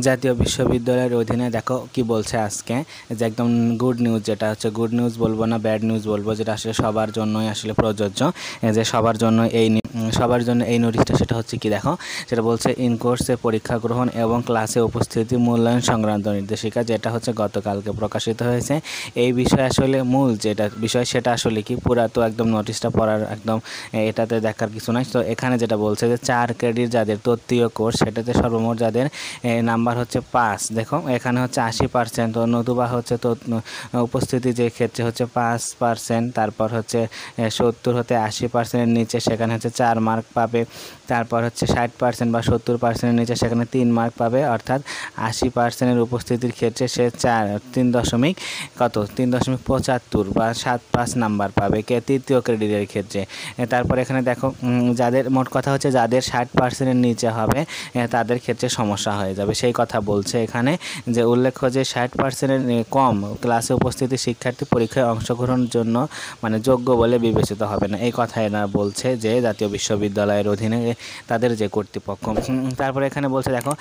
জাতীয় বিশ্ববিদ্যালয়ের অধীনে দেখো কি বলছে আজকে, যে একদম গুড নিউজ, যেটা হচ্ছে গুড নিউজ বলবো না ব্যাড নিউজ বলবো, যেটা আসলে সবার জন্যই আসলে প্রযোজ্য, যে সবার জন্য এই নোটিশটা। সেটা হচ্ছে কি দেখো, সেটা বলছে ইন কোর্সে পরীক্ষা গ্রহণ এবং ক্লাসে উপস্থিতি মূল্যায়ন সংক্রান্ত নির্দেশিকা, যেটা হচ্ছে গতকালকে প্রকাশিত হয়েছে। এই বিষয়ে আসলে মূল যেটা বিষয় সেটা আসলে কি, পুরা তো একদম নোটিশটা পড়ার একদম এটাতে দেখার কিছু নাই। তো এখানে যেটা বলছে যে 4 ক্রেডিট যাদের তত্ত্বীয় কোর্স, সেটাতে সর্বমোট যাদের নাম্বার হচ্ছে 5, দেখো এখানে হচ্ছে 80%, নতুবা হচ্ছে তো উপস্থিতি যে ক্ষেত্রে হচ্ছে 5%, তারপর হচ্ছে 70 হতে 80%-এর নিচে সেখানে হচ্ছে 4 মার্ক পাবে, তারপর হচ্ছে 60% বা 70%-এর নিচে সেখানে 3 মার্ক পাবে, অর্থাৎ 80%-এর উপস্থিতির ক্ষেত্রে সে 3.75 বা 75 নাম্বার পাবে কে তৃতীয় ক্রেডিটের ক্ষেত্রে। তারপর এখানে দেখো যাদের মোট কথা হচ্ছে যাদের 60%-এর নিচে হবে তাদের ক্ষেত্রে সমস্যা হয়ে যাবে, সেই কথা বলছে এখানে। যে উল্লেখ্য যে 60%-এর কম ক্লাসে উপস্থিতি শিক্ষার্থী পরীক্ষায় অংশগ্রহণের জন্য মানে যোগ্য বলে বিবেচিত হবে না, এই কথা এরা বলছে যে জাতীয় বিশ্ববিদ্যালয়ের অধীনে তাদের যে কর্তৃপক্ষ। তারপরে এখানে বলছে দেখো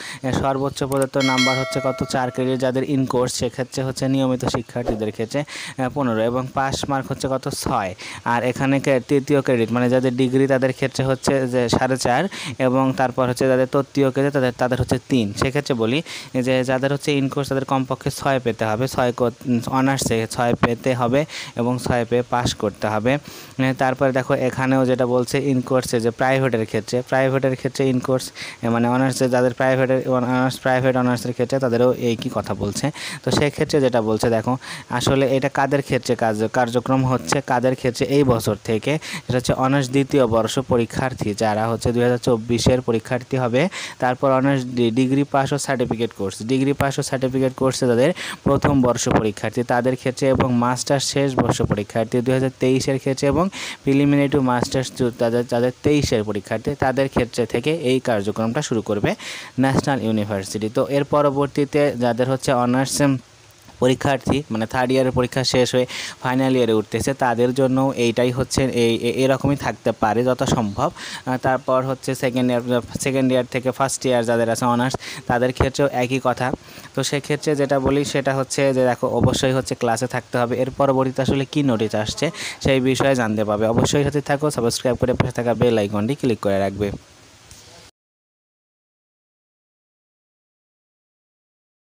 সর্বোচ্চ প্রদত্ত নাম্বার হচ্ছে কত, 4 ক্রেডিট যাদের ইন কোর্স, সেক্ষেত্রে হচ্ছে নিয়মিত শিক্ষার্থীদের ক্ষেত্রে 15, এবং পাস মার্ক হচ্ছে কত 6। আর এখানে তৃতীয় ক্রেডিট মানে যাদের ডিগ্রি তাদের ক্ষেত্রে হচ্ছে যে 4.5, এবং তারপর হচ্ছে যাদের তৃতীয় ক্রেডিট তাদের হচ্ছে 3। সেক্ষেত্রে বলি যে যাদের হচ্ছে ইন কোর্স তাদের কমপক্ষে 6 পেতে হবে, 6 অনার্সে 6 পেতে হবে এবং 6 পেয়ে পাস করতে হবে। তারপরে দেখো এখানেও যেটা বলছে ইন কোর্সে যে প্রাইভেটের ক্ষেত্রে ইন কোর্স মানে অনার্সে যাদের প্রাইভেট অনার্সের ক্ষেত্রে তাদেরও এই কি কথা বলছে। তো সেক্ষেত্রে যেটা বলছে দেখো আসলে এটা কাদের ক্ষেত্রে কার্যক্রম হচ্ছে, কাদের ক্ষেত্রে এই বছর থেকে, সেটা হচ্ছে অনার্স দ্বিতীয় বর্ষ পরীক্ষার্থী যারা হচ্ছে 2024-এর পরীক্ষার্থী হবে। তারপর অনার্স ডিগ্রি পাস ও সার্টিফিকেট কোর্সে তাদের প্রথম বর্ষ পরীক্ষার্থী তাদের ক্ষেত্রে, এবং মাস্টার্স শেষ বর্ষ পরীক্ষার্থী 2023-এর ক্ষেত্রে, এবং প্রিলিমিনারি টু মাস্টার্স যাদের 23-এর পরীক্ষার্থী তাদের ক্ষেত্রে থেকে এই কার্যক্রমটা শুরু করবে ন্যাশনাল ইউনিভার্সিটি। তো এর পরবর্তীতে যাদের হচ্ছে অনার্স পরীক্ষার্থী মানে থার্ড ইয়ারের পরীক্ষা শেষ হয়ে ফাইনাল ইয়ারে উঠতেছে তাদের জন্য এইটাই হচ্ছে এরকমই থাকতে পারে যত সম্ভব। তারপর হচ্ছে সেকেন্ড ইয়ার থেকে ফার্স্ট ইয়ার যাদের আছে অনার্স তাদের ক্ষেত্রেও একই কথা। তো সেক্ষেত্রে যেটা বলি সেটা হচ্ছে যে দেখো অবশ্যই হচ্ছে ক্লাসে থাকতে হবে। এর পরবর্তীতে আসলে কী নোটিশ আসছে সেই বিষয়ে জানতে পাবে, অবশ্যই সাথে থাকো, সাবস্ক্রাইব করে পাশে থাকা বেল আইকনটি ক্লিক করে রাখবে।